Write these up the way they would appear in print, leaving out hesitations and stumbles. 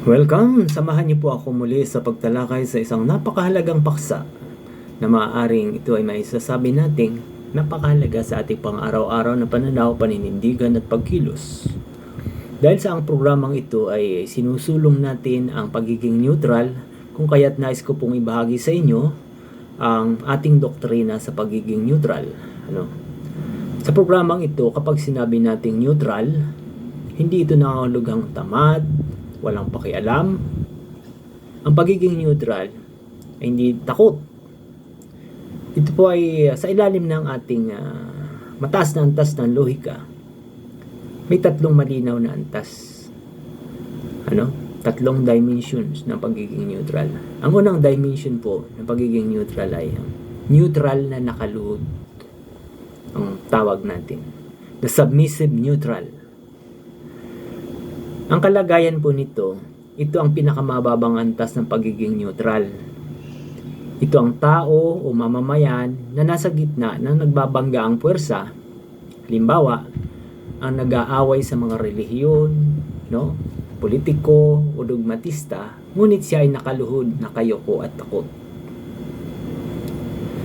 Welcome! Samahan niyo po ako muli sa pagtalakay sa isang napakahalagang paksa na maaaring ito ay maisasabi nating napakahalaga sa ating pang-araw-araw na pananaw, paninindigan at pagkilos. Dahil sa ang programang ito ay sinusulong natin ang pagiging neutral, kung kaya't nais ko pong ibahagi sa inyo ang ating doktrina sa pagiging neutral. Sa programang ito, kapag sinabi nating neutral, hindi ito nangangahulugang tamad, walang pakialam. Ang pagiging neutral ay hindi takot. Ito po ay sa ilalim ng ating mataas na antas ng lohika. May tatlong malinaw na antas. Tatlong dimensions ng pagiging neutral. Ang unang dimension po ng pagiging neutral ay neutral na nakaluhod. Ang tawag natin. The submissive neutral. Ang kalagayan po nito, ito ang pinakamababang antas ng pagiging neutral. Ito ang tao o mamamayan na nasa gitna ng nagbabangga ang puwersa. Halimbawa, ang nag-aaway sa mga relihiyon, politiko o dogmatista, ngunit siya ay nakaluhod, nakayoko at takot.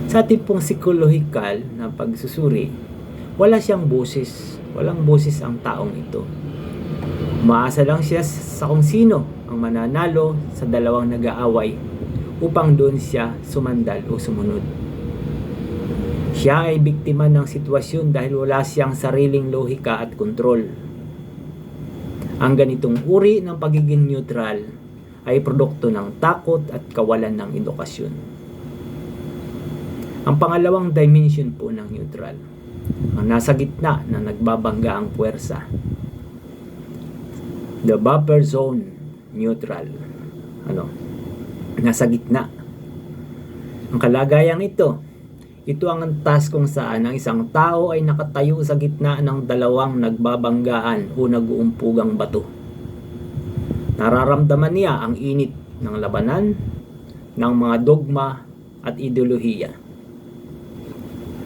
Sa ating pong psikolohikal na pagsusuri, wala siyang boses, walang boses ang taong ito. Umaasa lang siya sa kung sino ang mananalo sa dalawang nag-aaway upang doon siya sumandal o sumunod. Siya ay biktima ng sitwasyon dahil wala siyang sariling lohika at kontrol. Ang ganitong uri ng pagiging neutral ay produkto ng takot at kawalan ng edukasyon. Ang pangalawang dimension po ng neutral, ang nasa gitna na nagbabangga ang puwersa. The buffer zone neutral. Nasa gitna. Ang kalagayang ito ang antas kung saan ang isang tao ay nakatayo sa gitna ng dalawang nagbabanggaan o nag-uumpugang bato. Nararamdaman niya ang init ng labanan ng mga dogma at ideolohiya.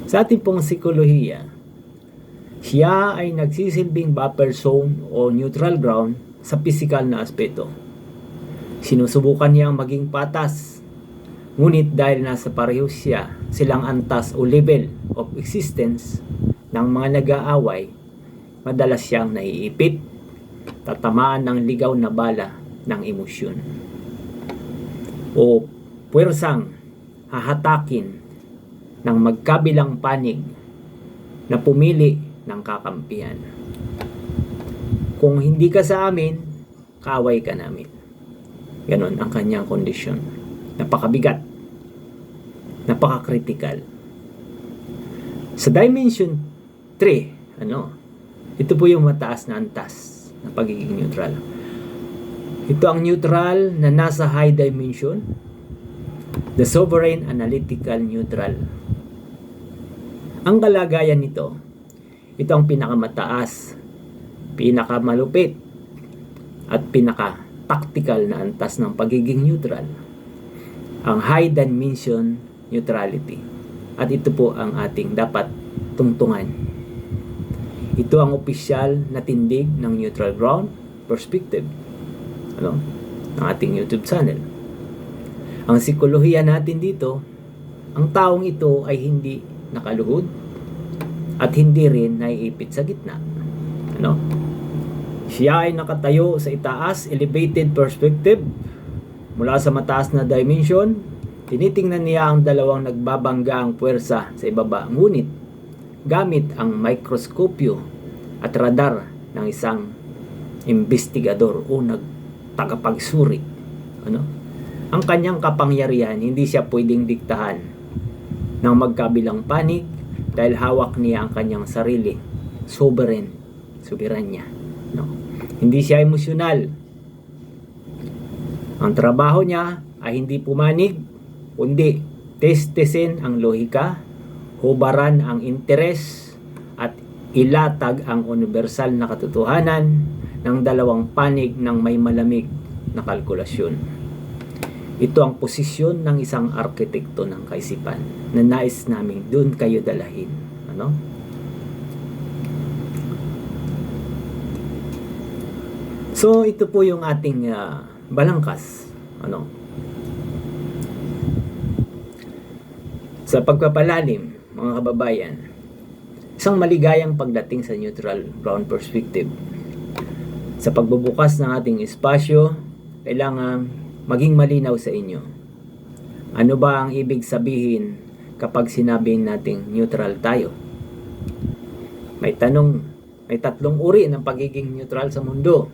Sa ating pong psikolohiya, siya ay nagsisilbing buffer zone o neutral ground sa pisikal na aspeto. Sinusubukan niyang maging patas, ngunit dahil nasa pareho silang antas o level of existence ng mga nag-aaway, madalas siyang naiipit, tatamaan ng ligaw na bala ng emosyon, o puwersang hahatakin ng magkabilang panig na pumili ng kakampihan. Kung hindi ka sa amin, kaaway ka namin. Ganon ang kanyang kondisyon. Napakabigat. Napaka-critical. Sa dimension 3, ito po yung mataas na antas ng pagiging neutral. Ito ang neutral na nasa high dimension. The sovereign analytical neutral. Ang kalagayan nito, ito ang pinakamataas, pinakamalupit at pinaka-tactical na antas ng pagiging neutral, ang high dimension neutrality. At ito po ang ating dapat tungtungan. Ito ang opisyal na tindig ng Neutral Ground Perspective ng ating YouTube channel. Ang psikolohiya natin dito, ang taong ito ay hindi nakaluhod at hindi rin naiipit sa gitna. Siya ay nakatayo sa itaas, elevated perspective. Mula sa mataas na dimension, tinitingnan niya ang dalawang nagbabanggaang puwersa sa ibaba. Ngunit, gamit ang mikroskopyo at radar ng isang investigador o tagapagsuri. Ang kanyang kapangyarihan, hindi siya pwedeng diktahan ng magkabilang panig dahil hawak niya ang kanyang sarili. Soberanya. Hindi siya emosyonal. Ang trabaho niya ay hindi pumanig, kundi testesin ang lohika, hubaran ang interes, at ilatag ang universal na katotohanan ng dalawang panig ng may malamig na kalkulasyon. Ito ang posisyon ng isang arkitekto ng kaisipan na nais naming doon kayo dalahin. So ito po yung ating balangkas. Ano? Sa pagpapalalim, mga kababayan, isang maligayang pagdating sa neutral ground perspective. Sa pagbubukas ng ating espasyo, kailangan maging malinaw sa inyo. Ano ba ang ibig sabihin kapag sinabing nating neutral tayo? May tatlong uri ng pagiging neutral sa mundo.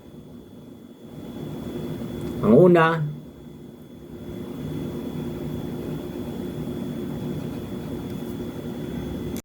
Ang una,